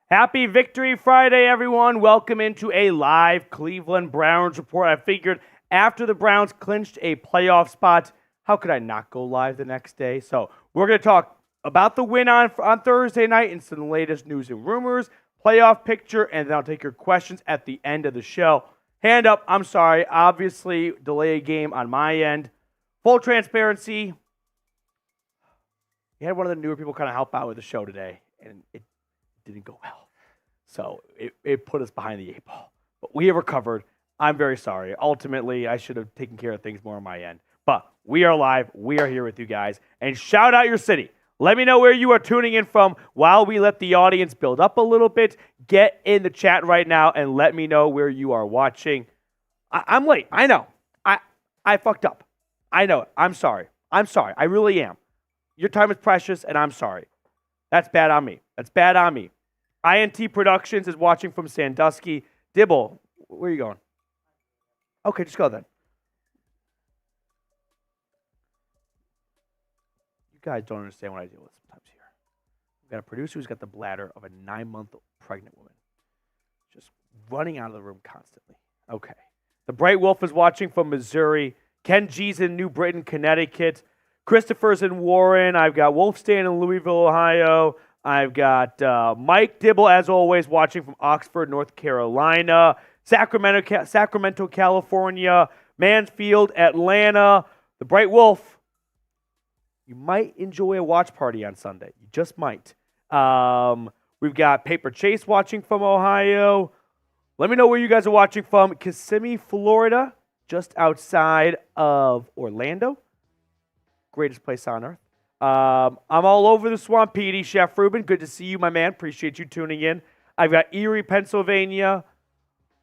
Happy Victory Friday, everyone. Welcome into a live Cleveland Browns report. I figured after the Browns clinched a playoff spot, how could I not go live the next day? So we're going to talk about the win on Thursday night and some of the latest news and rumors, playoff picture, and then I'll take your questions at the end of the show. Hand up, I'm sorry. Obviously, delay a game on my end. Full transparency. You had one of the newer people kind of help out with the show today, and it didn't go well. So it put us behind the eight ball. But we have recovered. I'm very sorry. Ultimately, I should have taken care of things more on my end. But we are live. We are here with you guys. And shout out your city. Let me know where you are tuning in from while we let the audience build up a little bit. Get in the chat right now and let me know where you are watching. I'm late. I know. I fucked up. I know it. I'm sorry. I really am. Your time is precious, and I'm sorry. That's bad on me. INT Productions is watching from Sandusky. Dibble, where are you going? Okay, just go then. You guys don't understand what I deal with sometimes here. We've got a producer who's got the bladder of a 9-month pregnant woman. Just running out of the room constantly. Okay. The Bright Wolf is watching from Missouri. Ken G's in New Britain, Connecticut. Christopher's in Warren. I've got Wolfstan in Louisville, Ohio. I've got Mike Dibble, as always, watching from Oxford, North Carolina. Sacramento, California. Mansfield, Atlanta. The Bright Wolf. You might enjoy a watch party on Sunday. You just might. We've got Paper Chase watching from Ohio. Let me know where you guys are watching from. Kissimmee, Florida, just outside of Orlando. Greatest place on earth. I'm all over the swamp, Petey. Chef Ruben, good to see you, my man. Appreciate you tuning in. I've got Erie, Pennsylvania.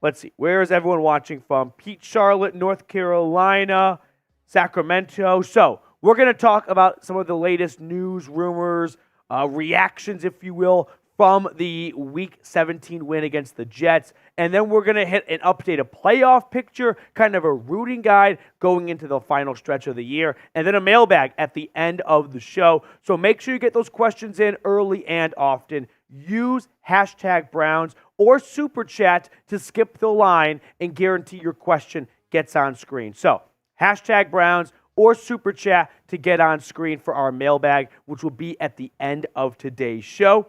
Let's see. Where is everyone watching from? Pete, Charlotte, North Carolina, Sacramento. So we're going to talk about some of the latest news, rumors, reactions, if you will, from the Week 17 win against the Jets. And then we're going to hit an updated playoff picture, kind of a rooting guide going into the final stretch of the year, and then a mailbag at the end of the show. So make sure you get those questions in early and often. Use hashtag Browns or Super Chat to skip the line and guarantee your question gets on screen. So hashtag Browns or Super Chat to get on screen for our mailbag, which will be at the end of today's show.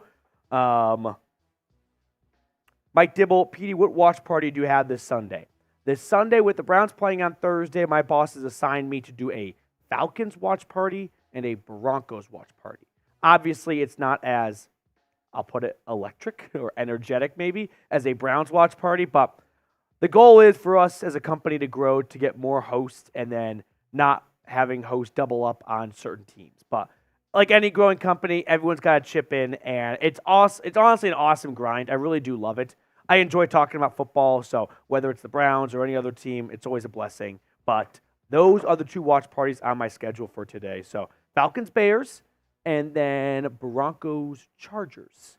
Mike Dibble, Petey, what watch party do you have this Sunday? This Sunday, with the Browns playing on Thursday, my boss has assigned me to do a Falcons watch party and a Broncos watch party. Obviously, it's not as, I'll put it, electric or energetic maybe as a Browns watch party, but the goal is for us as a company to grow, to get more hosts, and then not having hosts double up on certain teams. But like any growing company, everyone's got to chip in, and it's awesome. It's honestly an awesome grind. I really do love it. I enjoy talking about football, so whether it's the Browns or any other team, it's always a blessing. But those are the two watch parties on my schedule for today. So Falcons, Bears, and then Broncos, Chargers.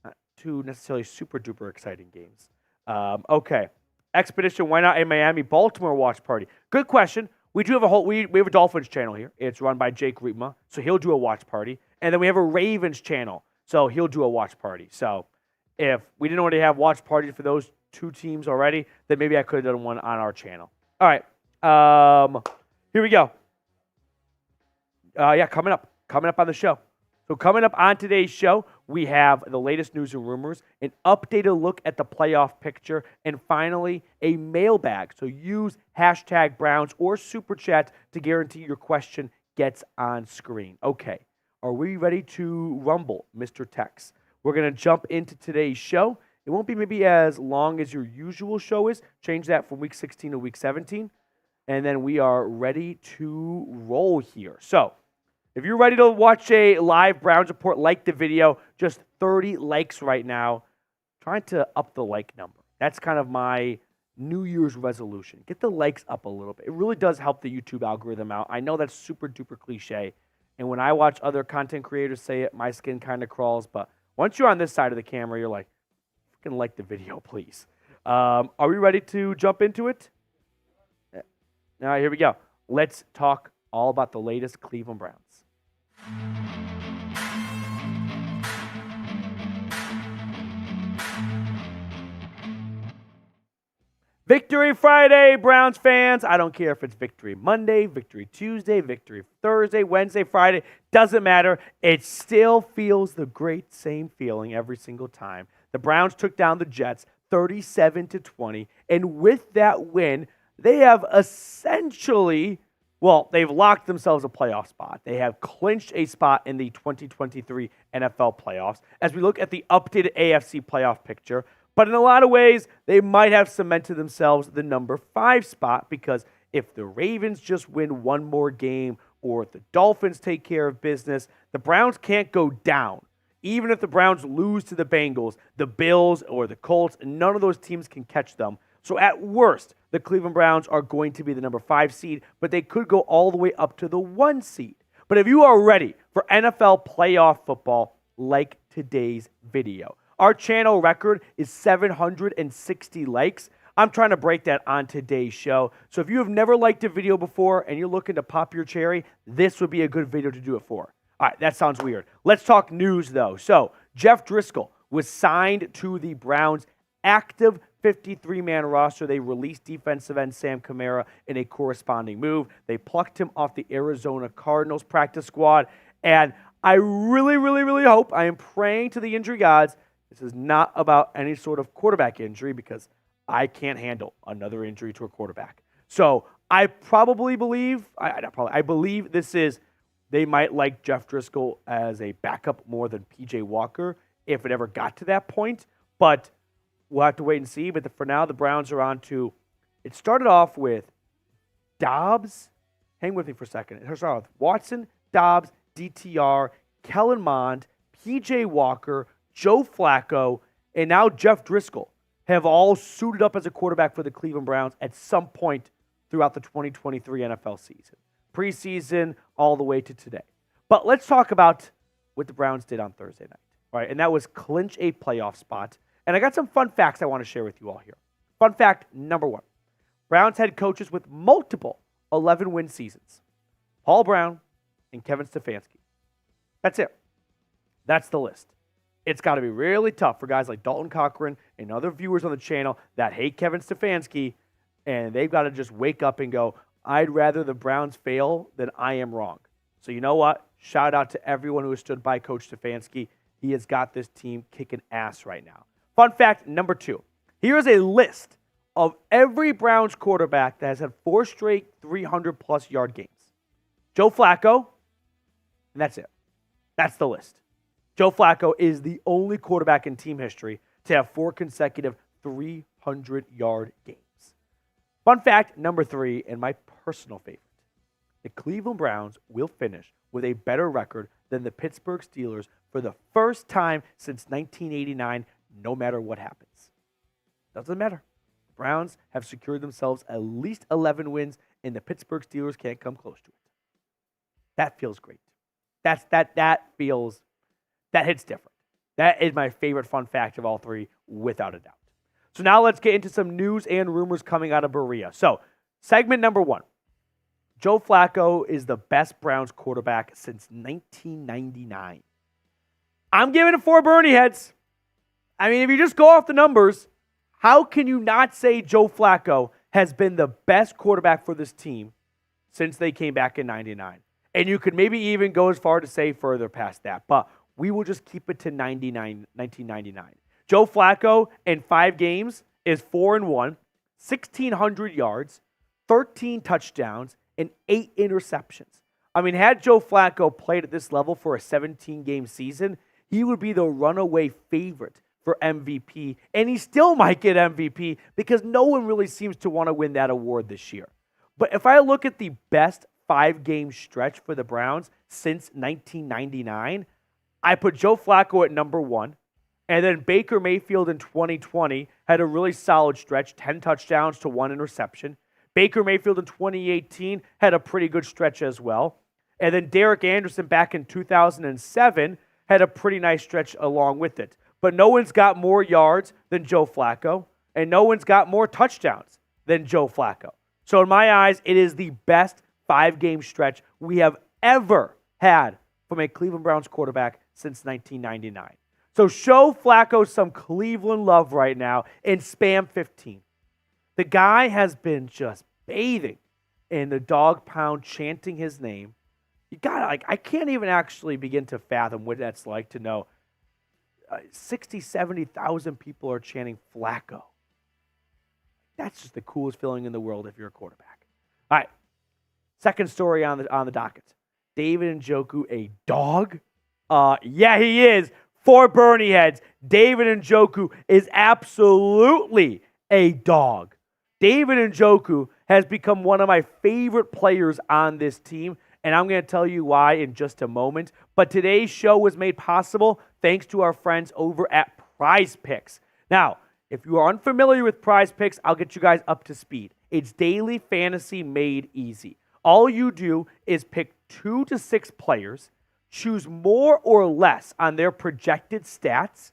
Not two necessarily super duper exciting games. Okay, Expedition, why not a Miami, Baltimore watch party? Good question. We do have we have a Dolphins channel here. It's run by Jake Riepma, so he'll do a watch party. And then we have a Ravens channel, so he'll do a watch party. So if we didn't already have watch parties for those two teams already, then maybe I could have done one on our channel. All right, here we go. Coming up on the show. So coming up on today's show, we have the latest news and rumors, an updated look at the playoff picture, and finally, a mailbag. So use hashtag Browns or Super Chat to guarantee your question gets on screen. Okay, are we ready to rumble, Mr. Tex? We're going to jump into today's show. It won't be maybe as long as your usual show is. Change that from Week 16 to Week 17. And then we are ready to roll here. So if you're ready to watch a live Browns report, like the video. Just 30 likes right now. Trying to up the like number. That's kind of my New Year's resolution. Get the likes up a little bit. It really does help the YouTube algorithm out. I know that's super duper cliche. And when I watch other content creators say it, my skin kind of crawls. But once you're on this side of the camera, you're like, fucking like the video, please. Are we ready to jump into it? All right, here we go. Let's talk all about the latest Cleveland Browns. Victory Friday, Browns fans. I don't care if it's Victory Monday, Victory Tuesday, Victory Thursday, Wednesday, Friday. Doesn't matter. It still feels the great same feeling every single time. The Browns took down the Jets 37-20, and with that win, they have essentially, they've locked themselves a playoff spot. They have clinched a spot in the 2023 NFL playoffs. As we look at the updated AFC playoff picture, but in a lot of ways, they might have cemented themselves the number 5 spot, because if the Ravens just win one more game or if the Dolphins take care of business, the Browns can't go down. Even if the Browns lose to the Bengals, the Bills, or the Colts, none of those teams can catch them. So at worst, the Cleveland Browns are going to be the number 5 seed, but they could go all the way up to the 1 seed. But if you are ready for NFL playoff football, like today's video. Our channel record is 760 likes. I'm trying to break that on today's show. So if you have never liked a video before and you're looking to pop your cherry, this would be a good video to do it for. All right, that sounds weird. Let's talk news, though. So Jeff Driskel was signed to the Browns' active 53-man roster. They released defensive end Sam Kamara in a corresponding move. They plucked him off the Arizona Cardinals practice squad. And I really, really, really hope, I am praying to the injury gods, this is not about any sort of quarterback injury, because I can't handle another injury to a quarterback. So I probably believe, I believe this is, they might like Jeff Driskel as a backup more than P.J. Walker if it ever got to that point. But we'll have to wait and see. But for now, the Browns are on to, it started off with Dobbs. Hang with me for a second. It started with Watson, Dobbs, DTR, Kellen Mond, P.J. Walker, Joe Flacco, and now Jeff Driskel have all suited up as a quarterback for the Cleveland Browns at some point throughout the 2023 NFL season. Preseason all the way to today. But let's talk about what the Browns did on Thursday night. All right, and that was clinch a playoff spot. And I got some fun facts I want to share with you all here. Fun fact number 1. Browns head coaches with multiple 11-win seasons. Paul Brown and Kevin Stefanski. That's it. That's the list. It's got to be really tough for guys like Dalton Cochran and other viewers on the channel that hate Kevin Stefanski, and they've got to just wake up and go, I'd rather the Browns fail than I am wrong. So you know what? Shout out to everyone who has stood by Coach Stefanski. He has got this team kicking ass right now. Fun fact number 2. Here is a list of every Browns quarterback that has had 4 straight 300-plus yard games. Joe Flacco, and that's it. That's the list. Joe Flacco is the only quarterback in team history to have 4 consecutive 300-yard games. Fun fact number 3, and my personal favorite. The Cleveland Browns will finish with a better record than the Pittsburgh Steelers for the first time since 1989, no matter what happens. Doesn't matter. The Browns have secured themselves at least 11 wins, and the Pittsburgh Steelers can't come close to it. That feels great. That hits different. That is my favorite fun fact of all 3, without a doubt. So now let's get into some news and rumors coming out of Berea. So, segment number 1. Joe Flacco is the best Browns quarterback since 1999. I'm giving it 4 Bernie heads. I mean, if you just go off the numbers, how can you not say Joe Flacco has been the best quarterback for this team since they came back in 99? And you could maybe even go as far to say further past that, but we will just keep it to 1999. Joe Flacco in 5 games is 4-1, 1,600 yards, 13 touchdowns, and 8 interceptions. I mean, had Joe Flacco played at this level for a 17-game season, he would be the runaway favorite for MVP, and he still might get MVP because no one really seems to want to win that award this year. But if I look at the best 5-game stretch for the Browns since 1999, I put Joe Flacco at number 1, and then Baker Mayfield in 2020 had a really solid stretch, 10 touchdowns to 1 interception. Baker Mayfield in 2018 had a pretty good stretch as well. And then Derek Anderson back in 2007 had a pretty nice stretch along with it. But no one's got more yards than Joe Flacco, and no one's got more touchdowns than Joe Flacco. So in my eyes, it is the best 5-game stretch we have ever had from a Cleveland Browns quarterback since 1999. So show Flacco some Cleveland love right now and spam 15. The guy has been just bathing in the dog pound, chanting his name. You gotta, I can't even actually begin to fathom what that's like to know 60, 70,000 people are chanting Flacco. That's just the coolest feeling in the world if you're a quarterback. All right, second story on the docket. David Njoku, a dog? Yeah, he is. For Bernie heads, David Njoku is absolutely a dog. David Njoku has become one of my favorite players on this team, and I'm going to tell you why in just a moment. But today's show was made possible thanks to our friends over at Prize Picks. Now, if you are unfamiliar with Prize Picks, I'll get you guys up to speed. It's daily fantasy made easy. All you do is pick 2 to 6 players, choose more or less on their projected stats,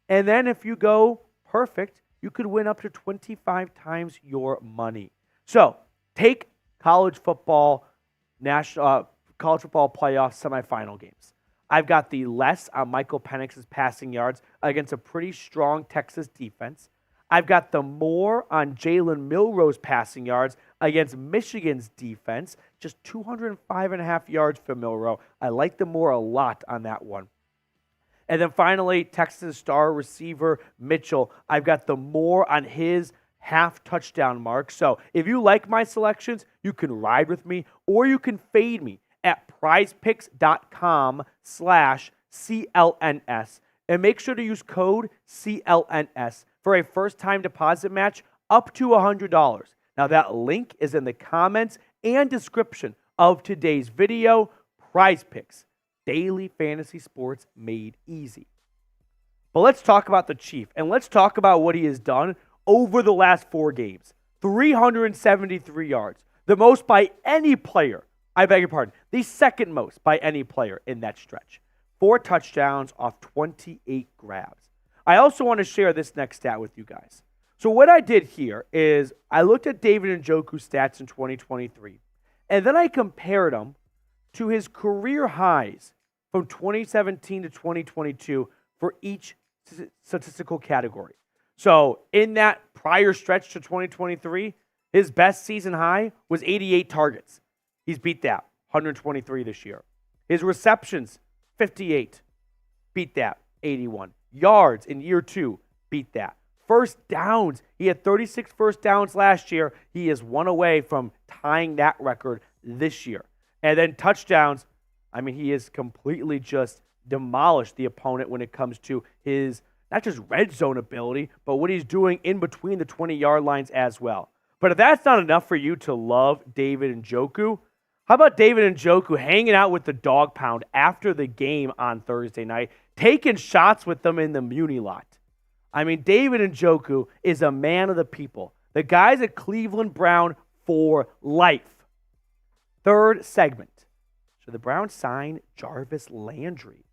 and then if you go perfect, you could win up to 25 times your money. So, take college football playoff semifinal games. I've got the less on Michael Penix's passing yards against a pretty strong Texas defense. I've got the more on Jalen Milroe's passing yards against Michigan's defense, just 205.5 yards for Milroe. I like the more a lot on that one. And then finally, Texas star receiver Mitchell. I've got the more on his half touchdown mark. So if you like my selections, you can ride with me or you can fade me at prizepicks.com/CLNS. And make sure to use code CLNS for a first-time deposit match up to $100. Now, that link is in the comments and description of today's video. Prize Picks, daily fantasy sports made easy. But let's talk about the Chief, and let's talk about what he has done over the last 4 games. 373 yards, the most by any player. I beg your pardon, the second most by any player in that stretch. 4 touchdowns off 28 grabs. I also want to share this next stat with you guys. So what I did here is I looked at David Njoku's stats in 2023, and then I compared them to his career highs from 2017 to 2022 for each statistical category. So in that prior stretch to 2023, his best season high was 88 targets. He's beat that, 123 this year. His receptions, 58. Beat that, 81. Yards in year 2, beat that. First downs, he had 36 first downs last year. He is 1 away from tying that record this year. And then touchdowns, I mean, he has completely just demolished the opponent when it comes to his, not just red zone ability, but what he's doing in between the 20-yard lines as well. But if that's not enough for you to love David Njoku, how about David Njoku hanging out with the dog pound after the game on Thursday night, taking shots with them in the Muni lot? I mean, David Njoku is a man of the people. The guy's a Cleveland Brown for life. Third segment. Should the Browns sign Jarvis Landry?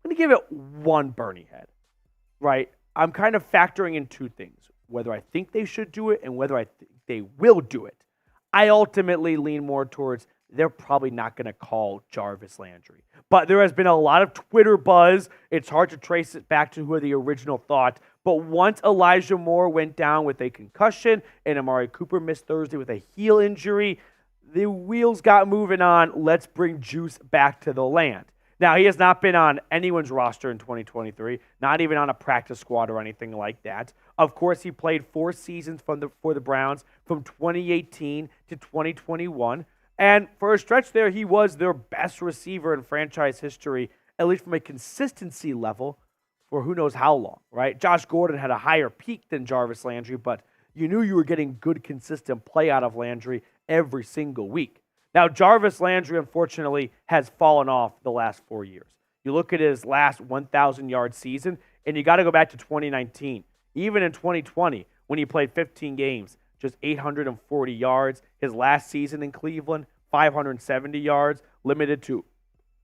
I'm going to give it 1 Bernie head, right? I'm kind of factoring in 2 things, whether I think they should do it and whether I think they will do it. I ultimately lean more towards they're probably not going to call Jarvis Landry. But there has been a lot of Twitter buzz. It's hard to trace it back to who the original thought. But once Elijah Moore went down with a concussion and Amari Cooper missed Thursday with a heel injury, the wheels got moving on. Let's bring Juice back to the land. Now, he has not been on anyone's roster in 2023, not even on a practice squad or anything like that. Of course, he played 4 seasons for the Browns from 2018 to 2021. And for a stretch there, he was their best receiver in franchise history, at least from a consistency level, for who knows how long, right? Josh Gordon had a higher peak than Jarvis Landry, but you knew you were getting good, consistent play out of Landry every single week. Now, Jarvis Landry, unfortunately, has fallen off the last 4 years. You look at his last 1,000-yard season, and you got to go back to 2019. Even in 2020, when he played 15 games, just 840 yards. His last season in Cleveland, 570 yards, limited to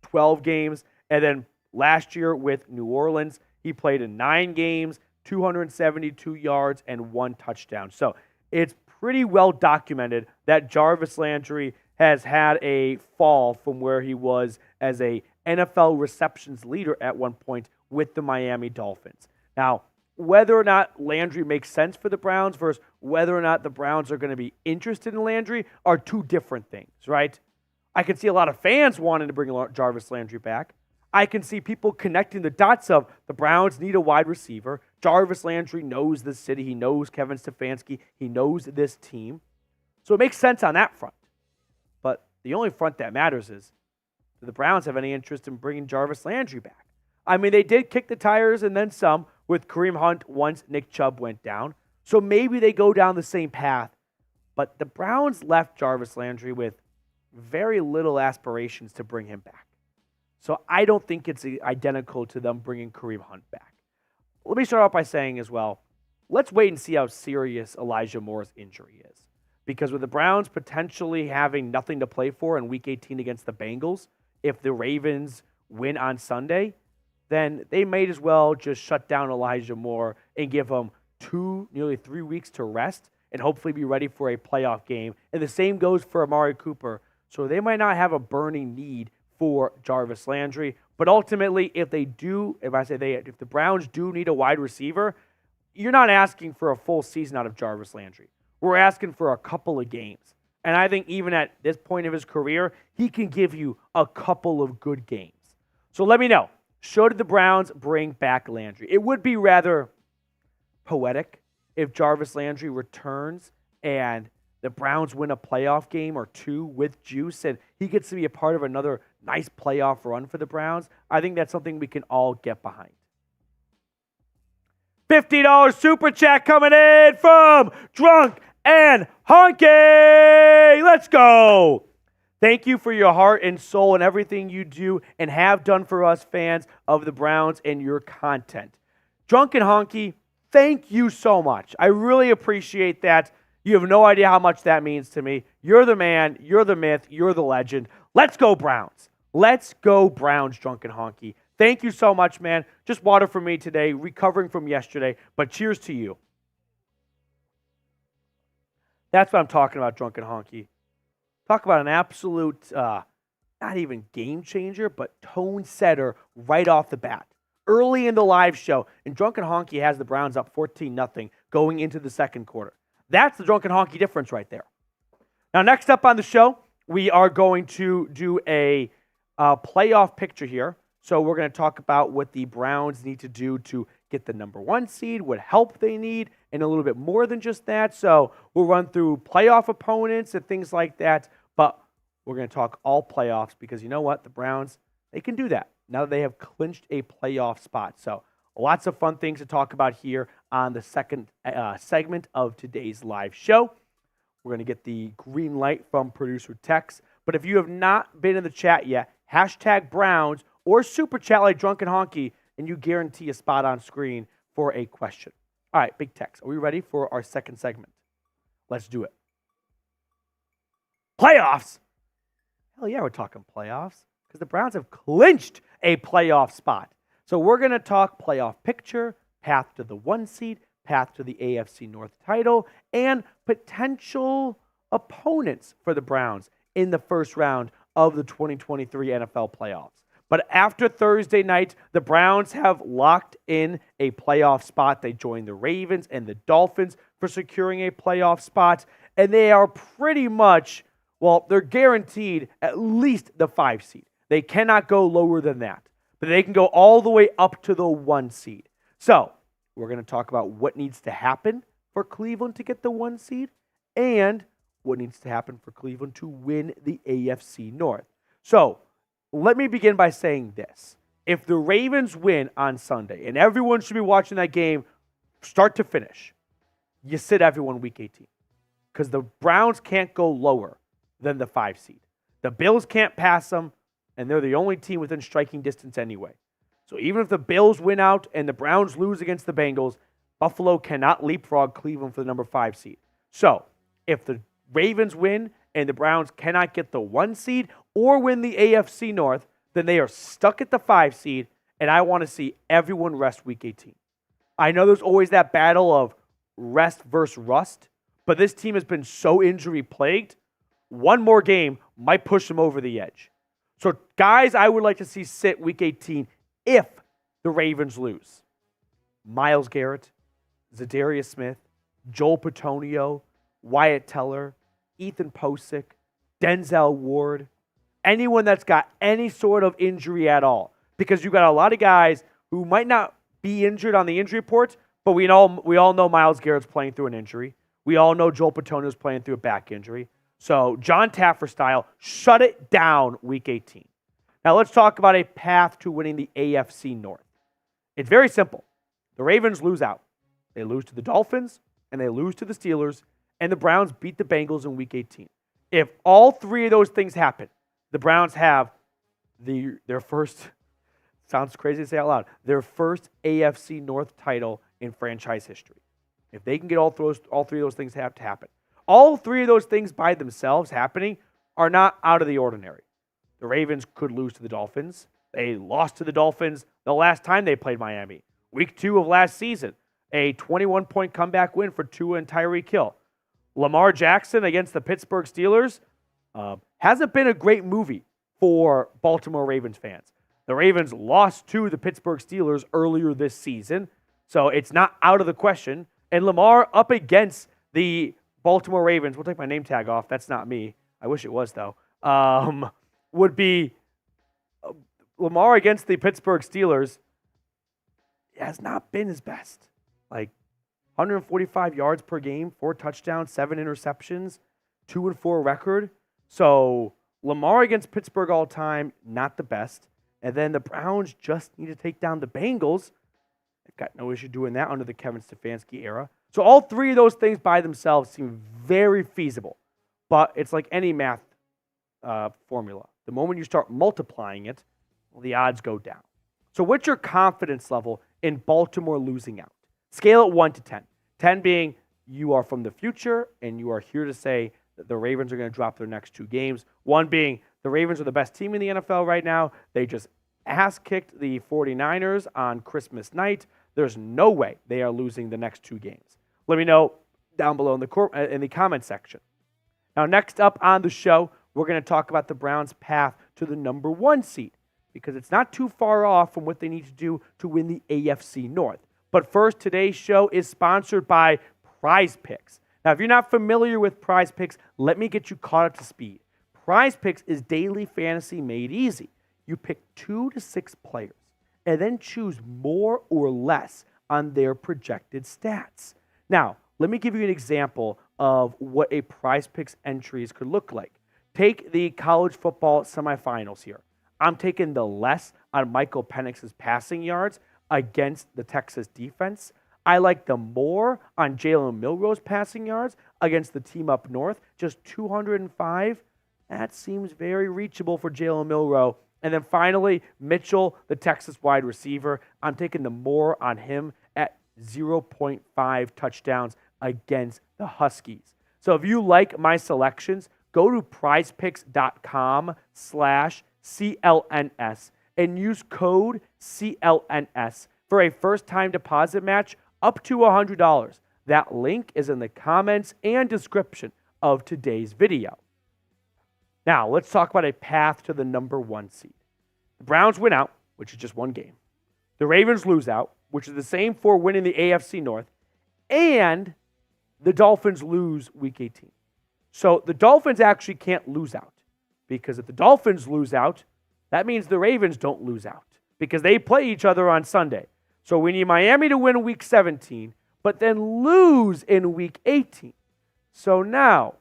12 games. And then last year with New Orleans, he played in 9 games, 272 yards, and 1 touchdown. So it's pretty well documented that Jarvis Landry has had a fall from where he was as a NFL receptions leader at one point with the Miami Dolphins. Now, whether or not Landry makes sense for the Browns versus whether or not the Browns are going to be interested in Landry are two different things, right? I can see a lot of fans wanting to bring Jarvis Landry back. I can see people connecting the dots of the Browns need a wide receiver. Jarvis Landry knows the city. He knows Kevin Stefanski. He knows this team. So it makes sense on that front. But the only front that matters is, do the Browns have any interest in bringing Jarvis Landry back? I mean, they did kick the tires and then some with Kareem Hunt once Nick Chubb went down. So maybe they go down the same path. But the Browns left Jarvis Landry with very little aspirations to bring him back. So I don't think it's identical to them bringing Kareem Hunt back. Let me start off by saying as well, let's wait and see how serious Elijah Moore's injury is. Because with the Browns potentially having nothing to play for in Week 18 against the Bengals, if the Ravens win on Sunday, then they might as well just shut down Elijah Moore and give him nearly 3 weeks to rest and hopefully be ready for a playoff game. And the same goes for Amari Cooper. So they might not have a burning need for Jarvis Landry. But ultimately, if the Browns do need a wide receiver, you're not asking for a full season out of Jarvis Landry. We're asking for a couple of games. And I think even at this point of his career, he can give you a couple of good games. So let me know. Should the Browns bring back Landry? It would be rather poetic if Jarvis Landry returns and the Browns win a playoff game or two with juice and he gets to be a part of another nice playoff run for the Browns. I think that's something we can all get behind. $50 super chat coming in from Drunk and Honky. Let's go. Thank you for your heart and soul and everything you do and have done for us fans of the Browns and your content. Drunk and Honky, thank you so much. I really appreciate that. You have no idea how much that means to me. You're the man. You're the myth. You're the legend. Let's go Browns. Let's go Browns, Drunk and Honky. Thank you so much, man. Just water for me today, recovering from yesterday, but cheers to you. That's what I'm talking about, Drunk and Honky. Talk about an absolute, not even game changer, but tone setter right off the bat. Early in the live show, and Drunk and Honky has the Browns up 14-0 going into the second quarter. That's the Drunk and Honky difference right there. Now, next up on the show, we are going to do a playoff picture here. So we're going to talk about what the Browns need to do to get the number 1 seed, what help they need, and a little bit more than just that. So we'll run through playoff opponents and things like that. But we're going to talk all playoffs because you know what? The Browns, they can do that now that they have clinched a playoff spot. So lots of fun things to talk about here on the second segment of today's live show. We're going to get the green light from producer Tex. But if you have not been in the chat yet, hashtag Browns or super chat like Drunk and Honky, and you guarantee a spot on screen for a question. All right, Big Tex, are we ready for our second segment? Let's do it. Playoffs? Hell yeah, we're talking playoffs because the Browns have clinched a playoff spot. So we're going to talk playoff picture, path to the 1 seed, path to the AFC North title, and potential opponents for the Browns in the first round of the 2023 NFL playoffs. But after Thursday night, the Browns have locked in a playoff spot. They joined the Ravens and the Dolphins for securing a playoff spot. And they are pretty much, well, they're guaranteed at least the 5 seed. They cannot go lower than that. But they can go all the way up to the 1 seed. So we're going to talk about what needs to happen for Cleveland to get the 1 seed and what needs to happen for Cleveland to win the AFC North. So let me begin by saying this. If the Ravens win on Sunday, and everyone should be watching that game start to finish, you sit everyone Week 18. Because the Browns can't go lower than the 5 seed. The Bills can't pass them, and they're the only team within striking distance anyway. So even if the Bills win out and the Browns lose against the Bengals, Buffalo cannot leapfrog Cleveland for the number 5 seed. So if the Ravens win and the Browns cannot get the 1 seed or win the AFC North, then they are stuck at the 5 seed, and I want to see everyone rest Week 18. I know there's always that battle of rest versus rust, but this team has been so injury-plagued, one more game might push them over the edge. So, guys, I would like to see sit Week 18 if the Ravens lose. Myles Garrett, Zadarius Smith, Joel Petonio, Wyatt Teller, Ethan Posick, Denzel Ward, anyone that's got any sort of injury at all. Because you got a lot of guys who might not be injured on the injury report, but we all know Myles Garrett's playing through an injury. We all know Joel Petonio's playing through a back injury. So John Taffer style, shut it down week 18. Now let's talk about a path to winning the AFC North. It's very simple. The Ravens lose out. They lose to the Dolphins, and they lose to the Steelers, and the Browns beat the Bengals in week 18. If all three of those things happen, the Browns have their first, sounds crazy to say out loud, their first AFC North title in franchise history. If they can get all three of those things have to happen. All three of those things by themselves happening are not out of the ordinary. The Ravens could lose to the Dolphins. They lost to the Dolphins the last time they played Miami. Week 2 of last season, a 21-point comeback win for Tua and Tyreek Hill. Lamar Jackson against the Pittsburgh Steelers hasn't been a great movie for Baltimore Ravens fans. The Ravens lost to the Pittsburgh Steelers earlier this season, so it's not out of the question. And Lamar up against the Baltimore Ravens, we'll take my name tag off. That's not me. I wish it was, though. Would be Lamar against the Pittsburgh Steelers has not been his best. Like 145 yards per game, 4 touchdowns, 7 interceptions, 2-4 record. So Lamar against Pittsburgh all time, not the best. And then the Browns just need to take down the Bengals. They've got no issue doing that under the Kevin Stefanski era. So all three of those things by themselves seem very feasible. But it's like any math formula. The moment you start multiplying it, well, the odds go down. So what's your confidence level in Baltimore losing out? Scale it 1 to 10. 10 being you are from the future and you are here to say that the Ravens are going to drop their next 2 games. 1 being the Ravens are the best team in the NFL right now. They just ass-kicked the 49ers on Christmas night. There's no way they are losing the next 2 games. Let me know down below in the comment section. Now, next up on the show, we're going to talk about the Browns' path to the number 1 seed because it's not too far off from what they need to do to win the AFC North. But first, today's show is sponsored by Prize Picks. Now, if you're not familiar with Prize Picks, let me get you caught up to speed. Prize Picks is daily fantasy made easy. You pick 2 to 6 players and then choose more or less on their projected stats. Now, let me give you an example of what a Prize Picks entries could look like. Take the college football semifinals here. I'm taking the less on Michael Penix's passing yards against the Texas defense. I like the more on Jalen Milroe's passing yards against the team up north, just 205. That seems very reachable for Jalen Milroe. And then finally, Mitchell, the Texas wide receiver. I'm taking the more on him at 0.5 touchdowns against the Huskies. So if you like my selections, go to prizepicks.com/CLNS and use code CLNS for a first-time deposit match up to $100. That link is in the comments and description of today's video. Now, let's talk about a path to the number 1 seed. The Browns win out, which is just 1 game. The Ravens lose out, which is the same for winning the AFC North. And the Dolphins lose week 18. So the Dolphins actually can't lose out. Because if the Dolphins lose out, that means the Ravens don't lose out. Because they play each other on Sunday. So we need Miami to win week 17, but then lose in week 18. So now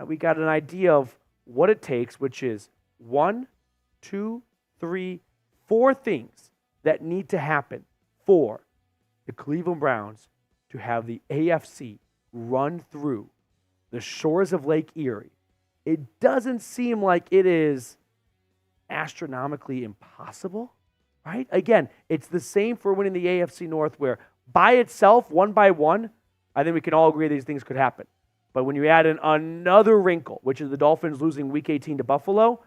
we got an idea of what it takes, which is 1, 2, 3, 4 things that need to happen for the Cleveland Browns to have the AFC run through the shores of Lake Erie. It doesn't seem like it is astronomically impossible, right? Again, it's the same for winning the AFC North where by itself, 1 by 1, I think we can all agree these things could happen. But when you add in another wrinkle, which is the Dolphins losing week 18 to Buffalo,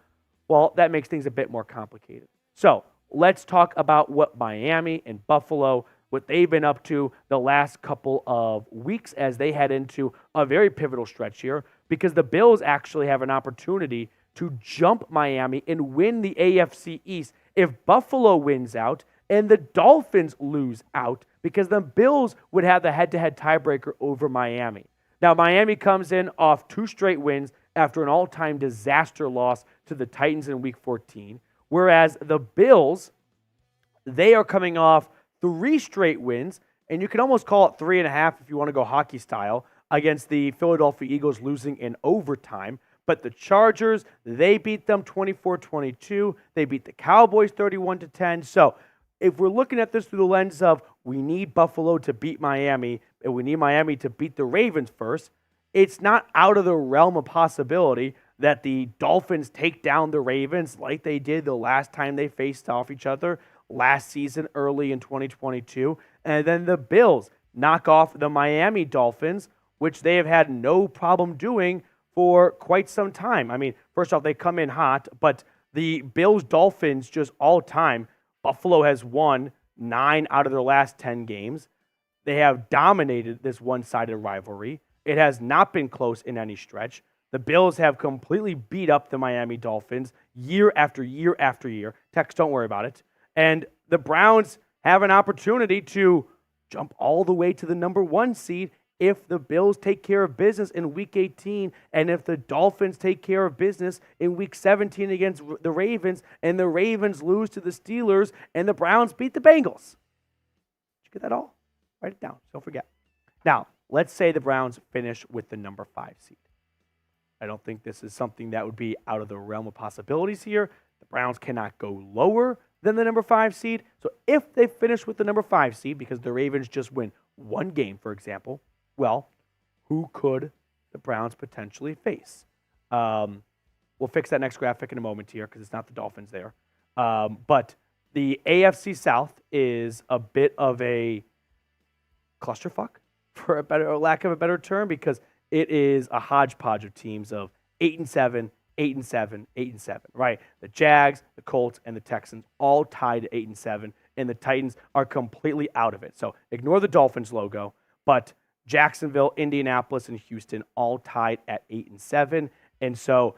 well, that makes things a bit more complicated. So let's talk about what Miami and Buffalo, what they've been up to the last couple of weeks as they head into a very pivotal stretch here because the Bills actually have an opportunity to jump Miami and win the AFC East. If Buffalo wins out, and the Dolphins lose out because the Bills would have the head-to-head tiebreaker over Miami. Now, Miami comes in off 2 straight wins after an all-time disaster loss to the Titans in Week 14, whereas the Bills, they are coming off 3 straight wins, and you can almost call it 3.5 if you want to go hockey style, against the Philadelphia Eagles losing in overtime. But the Chargers, they beat them 24-22. They beat the Cowboys 31-10. So if we're looking at this through the lens of we need Buffalo to beat Miami and we need Miami to beat the Ravens first, it's not out of the realm of possibility that the Dolphins take down the Ravens like they did the last time they faced off each other last season early in 2022. And then the Bills knock off the Miami Dolphins, which they have had no problem doing for quite some time. I mean, first off, they come in hot, but the Bills-Dolphins just all time, Buffalo has won 9 out of their last 10 games. They have dominated this one-sided rivalry. It has not been close in any stretch. The Bills have completely beat up the Miami Dolphins year after year after year. Tex, don't worry about it. And the Browns have an opportunity to jump all the way to the number 1 seed if the Bills take care of business in Week 18 and if the Dolphins take care of business in Week 17 against the Ravens and the Ravens lose to the Steelers and the Browns beat the Bengals. Did you get that all? Write it down. Don't forget. Now, let's say the Browns finish with the number 5 seed. I don't think this is something that would be out of the realm of possibilities here. The Browns cannot go lower than the number 5 seed. So if they finish with the number 5 seed, because the Ravens just win 1 game, for example, well, who could the Browns potentially face? We'll fix that next graphic in a moment here because it's not the Dolphins there. But the AFC South is a bit of a clusterfuck, for lack of a better term, because it is a hodgepodge of teams of 8-7, 8-7, 8-7, right? The Jags, the Colts, and the Texans all tied at 8-7, and the Titans are completely out of it. So ignore the Dolphins logo, but Jacksonville, Indianapolis, and Houston all tied at 8-7, and so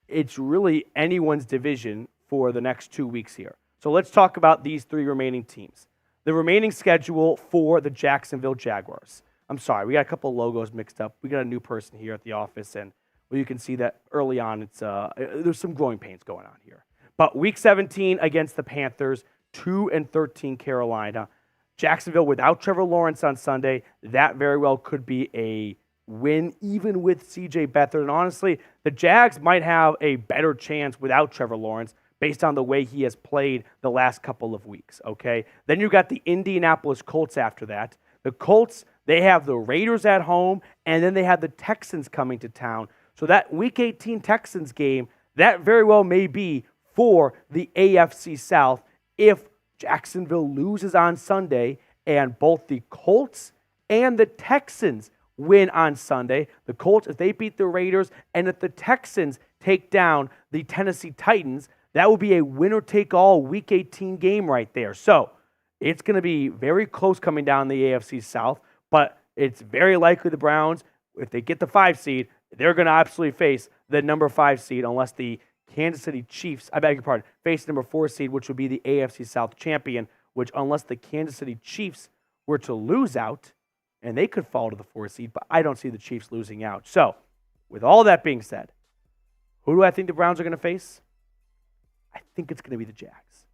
it's really anyone's division for the next 2 weeks here. So let's talk about these 3 remaining teams. The remaining schedule for the Jacksonville Jaguars. I'm sorry, we got a couple of logos mixed up. We got a new person here at the office, and well, you can see that early on, there's some growing pains going on here. But Week 17 against the Panthers, 2-13 Carolina. Jacksonville without Trevor Lawrence on Sunday, that very well could be a win, even with C.J. Beathard. And honestly, the Jags might have a better chance without Trevor Lawrence based on the way he has played the last couple of weeks, okay? Then you got the Indianapolis Colts after that. The Colts, they have the Raiders at home, and then they have the Texans coming to town. So that Week 18 Texans game, that very well may be for the AFC South if Jacksonville loses on Sunday and both the Colts and the Texans win on Sunday. The Colts, if they beat the Raiders, and if the Texans take down the Tennessee Titans, that will be a winner-take-all Week 18 game right there. So it's going to be very close coming down the AFC South, but it's very likely the Browns, if they get the 5 seed, they're going to absolutely face the number 5 seed unless the Kansas City Chiefs, I beg your pardon, face number 4 seed, which would be the AFC South champion, which unless the Kansas City Chiefs were to lose out, and they could fall to the 4 seed, but I don't see the Chiefs losing out. So, with all that being said, who do I think the Browns are going to face? I think it's going to be the Jags.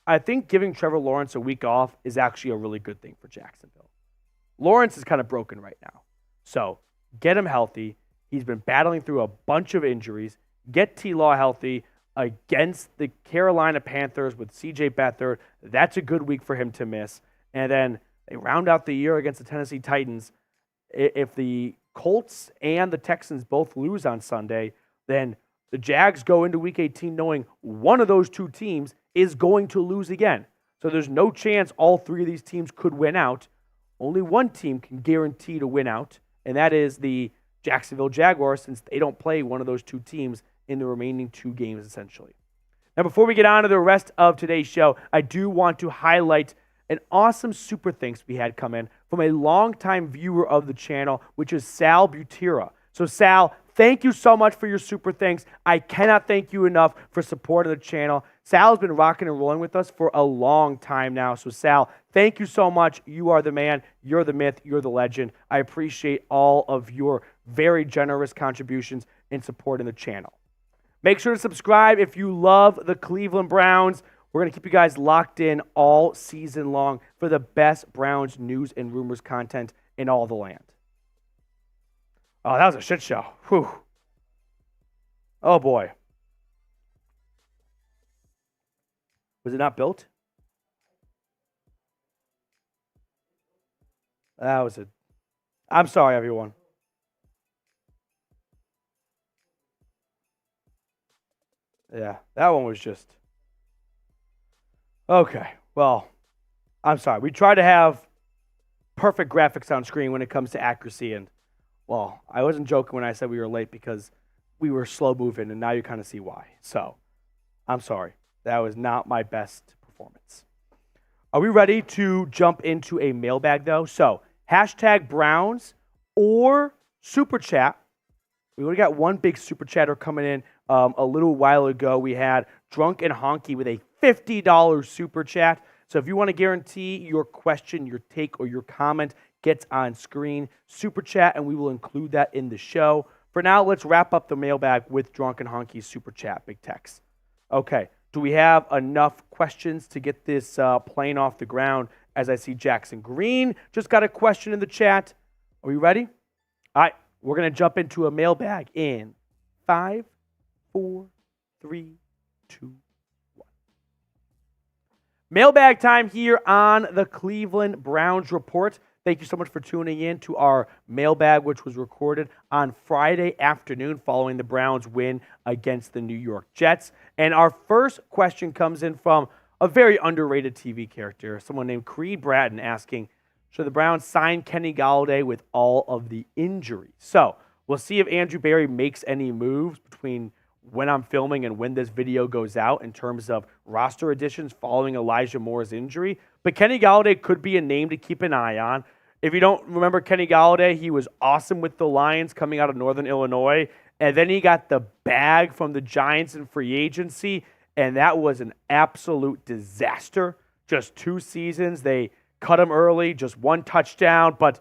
I think giving Trevor Lawrence a week off is actually a really good thing for Jacksonville. Lawrence is kind of broken right now. So, get him healthy. He's been battling through a bunch of injuries. Get T-Law healthy against the Carolina Panthers with C.J. Beathard. That's a good week for him to miss. And then they round out the year against the Tennessee Titans. If the Colts and the Texans both lose on Sunday, then the Jags go into Week 18 knowing one of those 2 teams is going to lose again. So there's no chance all 3 of these teams could win out. Only one team can guarantee to win out, and that is the Jacksonville Jaguars, since they don't play one of those 2 teams in the remaining 2 games, essentially. Now, before we get on to the rest of today's show, I do want to highlight an awesome super thanks we had come in from a longtime viewer of the channel, which is Sal Butera. So, Sal, thank you so much for your super thanks. I cannot thank you enough for supporting the channel. Sal's been rocking and rolling with us for a long time now. So Sal, thank you so much. You are the man. You're the myth. You're the legend. I appreciate all of your very generous contributions in supporting the channel. Make sure to subscribe if you love the Cleveland Browns. We're going to keep you guys locked in all season long for the best Browns news and rumors content in all the land. Oh, that was a shit show. Whew. Oh, boy. Was it not built? That was it. I'm sorry, everyone. Yeah, that one was just... Okay, well, I'm sorry. We try to have perfect graphics on screen when it comes to accuracy, and, well, I wasn't joking when I said we were late because we were slow moving, and now you kind of see why. So, I'm sorry. That was not my best performance. Are we ready to jump into a mailbag, though? So, hashtag Browns or Super Chat. We only got one big Super Chatter coming in a little while ago. We had Drunk and Honky with a $50 Super Chat. So if you want to guarantee your question, your take, or your comment gets on screen, Super Chat, and we will include that in the show. For now, let's wrap up the mailbag with Drunk and Honky's Super Chat, big text. Okay, do we have enough questions to get this plane off the ground? As I see Jackson Green just got a question in the chat. Are we ready? All right, we're going to jump into a mailbag in 5, 4, 3, 2, 1. Mailbag time here on the Cleveland Browns Report. Thank you so much for tuning in to our mailbag, which was recorded on Friday afternoon following the Browns' win against the New York Jets. And our first question comes in from a very underrated TV character, someone named Creed Bratton, asking, should the Browns sign Kenny Golladay with all of the injuries? So we'll see if Andrew Berry makes any moves between when I'm filming and when this video goes out in terms of roster additions following Elijah Moore's injury. But Kenny Golladay could be a name to keep an eye on. If you don't remember Kenny Golladay, he was awesome with the Lions coming out of Northern Illinois. And then he got the bag from the Giants in free agency, and that was an absolute disaster. Just 2 seasons. They cut him early, just 1 touchdown, but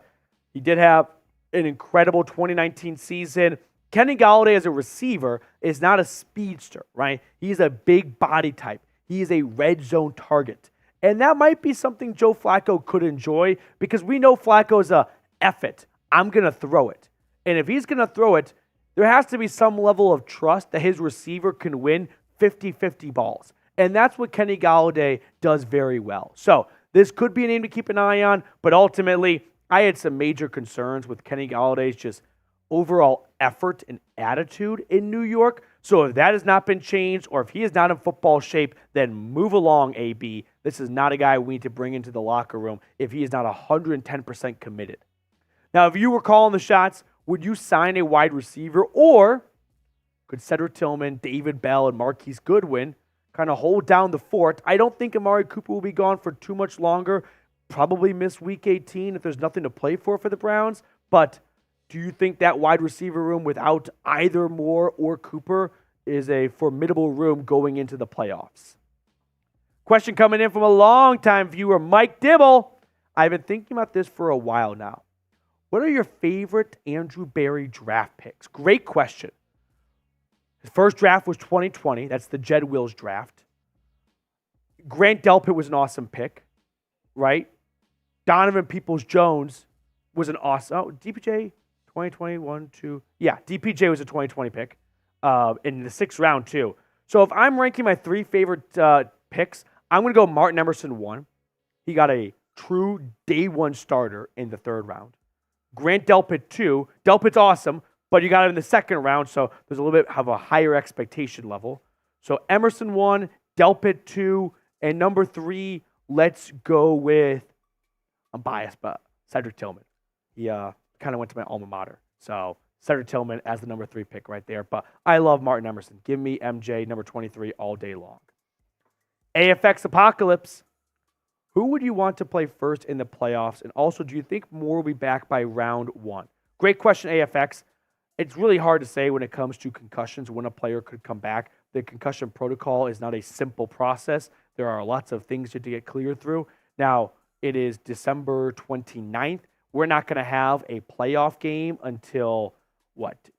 he did have an incredible 2019 season. Kenny Golladay as a receiver is not a speedster, right? He's a big body type. He is a red zone target. And that might be something Joe Flacco could enjoy because we know Flacco's a F it. I'm going to throw it. And if he's going to throw it, there has to be some level of trust that his receiver can win 50-50 balls. And that's what Kenny Golladay does very well. So this could be a name to keep an eye on, but ultimately, I had some major concerns with Kenny Galladay's just overall effort and attitude in New York. So if that has not been changed, or if he is not in football shape, then move along, AB. This is not a guy we need to bring into the locker room if he is not 110% committed. Now, if you were calling the shots, would you sign a wide receiver, or could Cedric Tillman, David Bell, and Marquise Goodwin kind of hold down the fort? I don't think Amari Cooper will be gone for too much longer. Probably miss Week 18 if there's nothing to play for the Browns. But do you think that wide receiver room without either Moore or Cooper is a formidable room going into the playoffs? Question coming in from a longtime viewer, Mike Dibble. I've been thinking about this for a while now. What are your favorite Andrew Berry draft picks? Great question. His first draft was 2020. That's the Jed Wills draft. Grant Delpit was an awesome pick, right? Donovan Peoples-Jones was an awesome... Oh, DPJ, 2021, 2... Yeah, DPJ was a 2020 pick in the 6th round, too. So if I'm ranking my 3 favorite picks, I'm going to go Martin Emerson 1. He got a true day 1 starter in the 3rd round. Grant Delpit 2. Delpit's awesome, but you got him in the 2nd round, so there's a little bit of a higher expectation level. So Emerson 1, Delpit 2, and number 3, let's go with, I'm biased, but Cedric Tillman. He kind of went to my alma mater. So Cedric Tillman as the number 3 pick right there. But I love Martin Emerson. Give me MJ, number 23, all day long. AFX Apocalypse. Who would you want to play first in the playoffs? And also, do you think Moore will be back by round 1? Great question, AFX. it's really hard to say when it comes to concussions when a player could come back. The concussion protocol is not a simple process. There are lots of things you have to get cleared through. Now, it is December 29th. We're not going to have a playoff game until,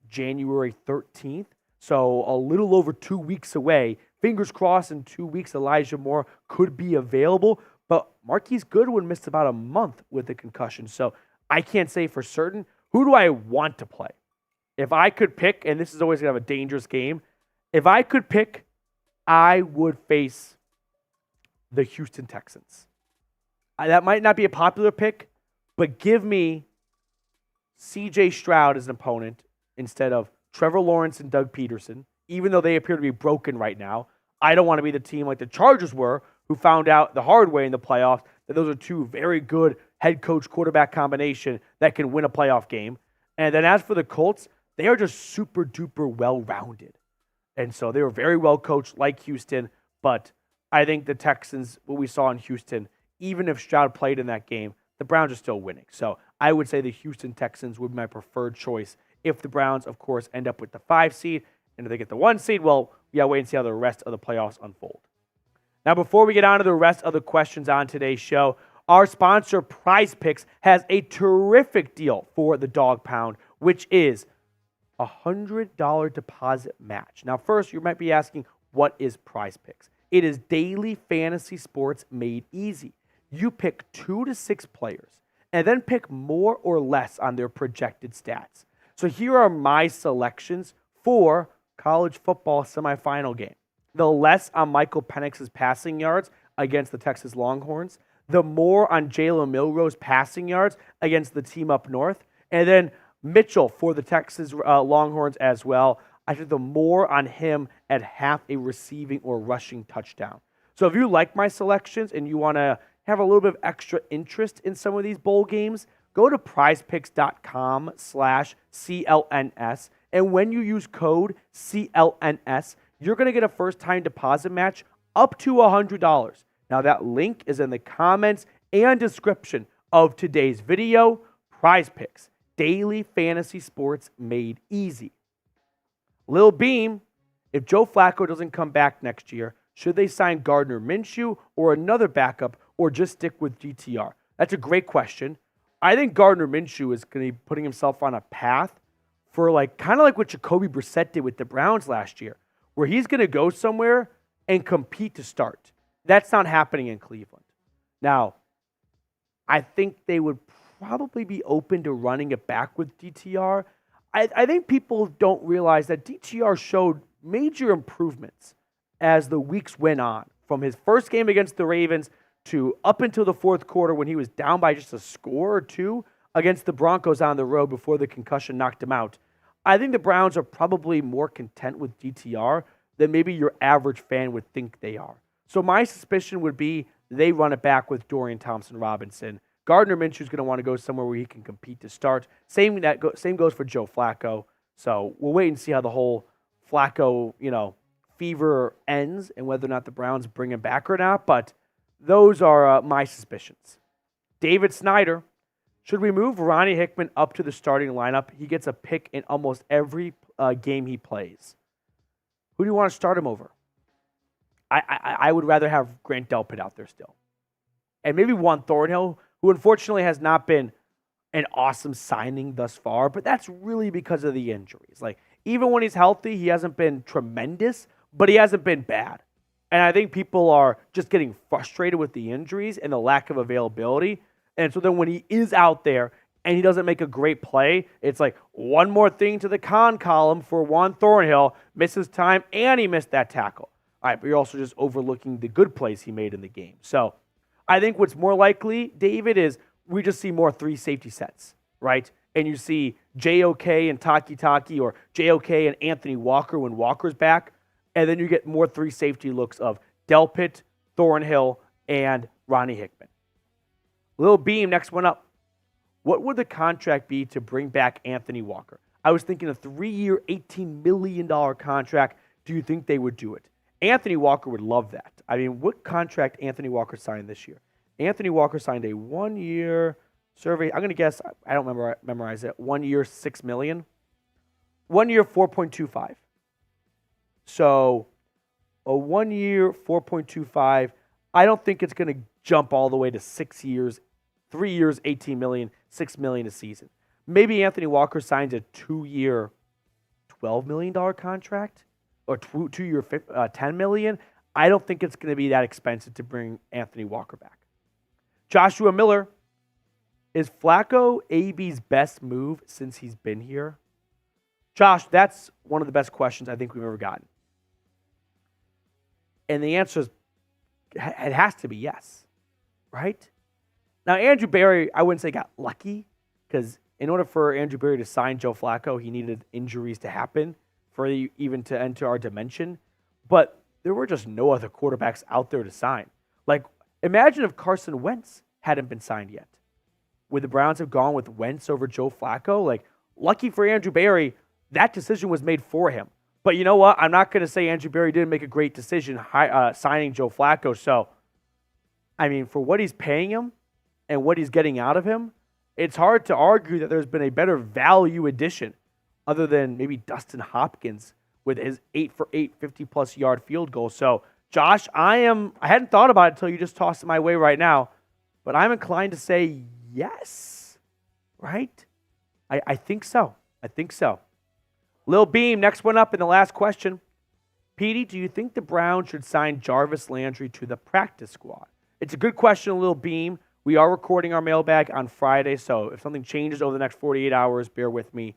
January 13th? So a little over 2 weeks away. Fingers crossed in 2 weeks, Elijah Moore could be available. But Marquise Goodwin missed about a month with a concussion. So I can't say for certain. Who do I want to play? If I could pick, and this is always going to have a dangerous game, if I could pick, I would face the Houston Texans. That might not be a popular pick, but give me C.J. Stroud as an opponent instead of Trevor Lawrence and Doug Peterson, even though they appear to be broken right now. I don't want to be the team like the Chargers were, who found out the hard way in the playoffs that those are two very good head coach quarterback combination that can win a playoff game. And then as for the Colts, they are just super duper well-rounded. And so they were very well coached like Houston, but I think the Texans, what we saw in Houston, even if Stroud played in that game, the Browns are still winning. So I would say the Houston Texans would be my preferred choice if the Browns, of course, end up with the 5 seed. And if they get the 1 seed, well, we got to wait and see how the rest of the playoffs unfold. Now, before we get on to the rest of the questions on today's show, our sponsor, Prize Picks, has a terrific deal for the Dog Pound, which is a $100 deposit match. Now, first, you might be asking, what is Prize Picks? It is daily fantasy sports made easy. You pick 2 to 6 players and then pick more or less on their projected stats. So here are my selections for college football semifinal game. The less on Michael Penix's passing yards against the Texas Longhorns, the more on Jalen Milroe's passing yards against the team up north, and then Mitchell for the Texas Longhorns as well. I think the more on him at half a receiving or rushing touchdown. So if you like my selections and you want to have a little bit of extra interest in some of these bowl games, go to prizepicks.com/CLNS. And when you use code CLNS, you're going to get a first-time deposit match up to $100. Now, that link is in the comments and description of today's video. Prize Picks, daily fantasy sports made easy. Lil Beam, if Joe Flacco doesn't come back next year, should they sign Gardner Minshew or another backup or just stick with GTR? That's a great question. I think Gardner Minshew is going to be putting himself on a path for kind of like what Jacoby Brissett did with the Browns last year, where he's going to go somewhere and compete to start. That's not happening in Cleveland. Now, I think they would probably be open to running it back with DTR. I think people don't realize that DTR showed major improvements as the weeks went on, from his first game against the Ravens to up until the fourth quarter when he was down by just a score or two against the Broncos on the road before the concussion knocked him out. I think the Browns are probably more content with DTR than maybe your average fan would think they are. So my suspicion would be they run it back with Dorian Thompson-Robinson. Gardner Minshew is going to want to go somewhere where he can compete to start. Same goes for Joe Flacco. So we'll wait and see how the whole Flacco, fever ends and whether or not the Browns bring him back or not. But those are my suspicions. David Snyder, should we move Ronnie Hickman up to the starting lineup? He gets a pick in almost every game he plays. Who do you want to start him over? I would rather have Grant Delpit out there still. And maybe Juan Thornhill, who unfortunately has not been an awesome signing thus far, but that's really because of the injuries. Even when he's healthy, he hasn't been tremendous, but he hasn't been bad. And I think people are just getting frustrated with the injuries and the lack of availability. And so then when he is out there and he doesn't make a great play, it's like one more thing to the con column for Juan Thornhill, misses time, and he missed that tackle. All right, but you're also just overlooking the good plays he made in the game. So I think what's more likely, David, is we just see more 3 safety sets, right? And you see JOK and Taki or JOK and Anthony Walker when Walker's back. And then you get more 3 safety looks of Delpit, Thornhill, and Ronnie Hickman. Lil Beam, next one up. What would the contract be to bring back Anthony Walker? I was thinking a 3-year, $18 million contract. Do you think they would do it? Anthony Walker would love that. I mean, what contract Anthony Walker signed this year? Anthony Walker signed a 1-year survey. I'm going to guess, I don't memorize it, 1 year, $6 million. 1 year, 4.25. So a 1 year, 4.25. I don't think it's going to jump all the way to 6 years, 3 years, 18 million, 6 million a season. Maybe Anthony Walker signs a 2-year, $12 million contract or 2-year, $10 million. I don't think it's going to be that expensive to bring Anthony Walker back. Joshua Miller, is Flacco AB's best move since he's been here? Josh, that's one of the best questions I think we've ever gotten. And the answer is, it has to be yes, right? Now, Andrew Berry, I wouldn't say got lucky, because in order for Andrew Berry to sign Joe Flacco, he needed injuries to happen for even to enter our dimension. But there were just no other quarterbacks out there to sign. Like, imagine if Carson Wentz hadn't been signed yet. Would the Browns have gone with Wentz over Joe Flacco? Like, lucky for Andrew Berry, that decision was made for him. But you know what? I'm not going to say Andrew Berry didn't make a great decision signing Joe Flacco. So, I mean, for what he's paying him and what he's getting out of him, it's hard to argue that there's been a better value addition other than maybe Dustin Hopkins with his 8-for-8, 50-plus yard field goal. So, Josh, I hadn't thought about it until you just tossed it my way right now, but I'm inclined to say yes, right? I think so. I think so. Lil Beam, next one up in the last question. Petey, do you think the Browns should sign Jarvis Landry to the practice squad? It's a good question, Lil Beam. We are recording our mailbag on Friday, so if something changes over the next 48 hours, bear with me.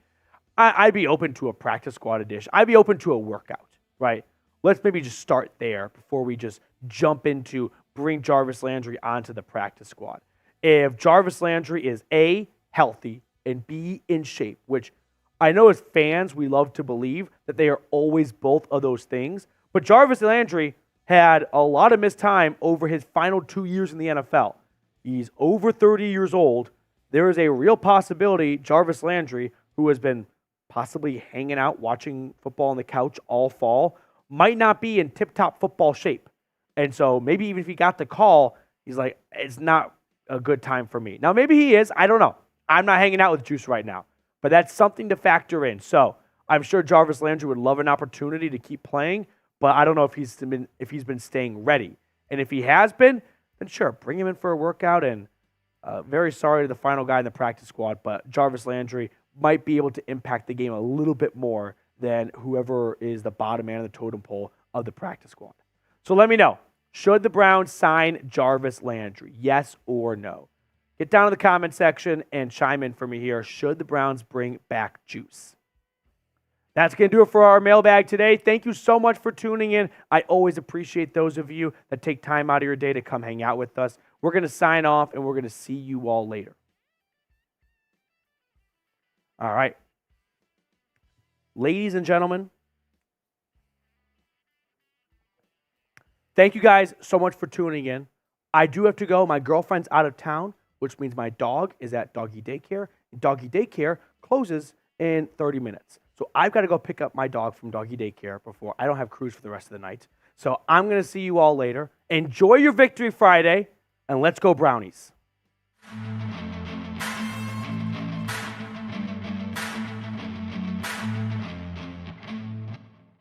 I'd be open to a practice squad addition. I'd be open to a workout, right? Let's maybe just start there before we just jump into bring Jarvis Landry onto the practice squad. If Jarvis Landry is A, healthy, and B, in shape, which I know as fans we love to believe that they are always both of those things, but Jarvis Landry had a lot of missed time over his final 2 years in the NFL. He's over 30 years old. There is a real possibility Jarvis Landry, who has been possibly hanging out watching football on the couch all fall, might not be in tip-top football shape. And so maybe even if he got the call, he's like, it's not a good time for me. Now, maybe he is. I don't know. I'm not hanging out with Juice right now. But that's something to factor in. So I'm sure Jarvis Landry would love an opportunity to keep playing, but I don't know if he's been staying ready. And if he has been, then sure, bring him in for a workout. And very sorry to the final guy in the practice squad, but Jarvis Landry might be able to impact the game a little bit more than whoever is the bottom man of the totem pole of the practice squad. So let me know. Should the Browns sign Jarvis Landry? Yes or no? Get down in the comment section and chime in for me here. Should the Browns bring back Juice? That's going to do it for our mailbag today. Thank you so much for tuning in. I always appreciate those of you that take time out of your day to come hang out with us. We're going to sign off, and we're going to see you all later. All right. Ladies and gentlemen, thank you guys so much for tuning in. I do have to go. My girlfriend's out of town, which means my dog is at doggy daycare. Doggy daycare closes in 30 minutes. So I've got to go pick up my dog from doggy daycare before I don't have cruise for the rest of the night. So I'm going to see you all later. Enjoy your Victory Friday, and let's go Brownies.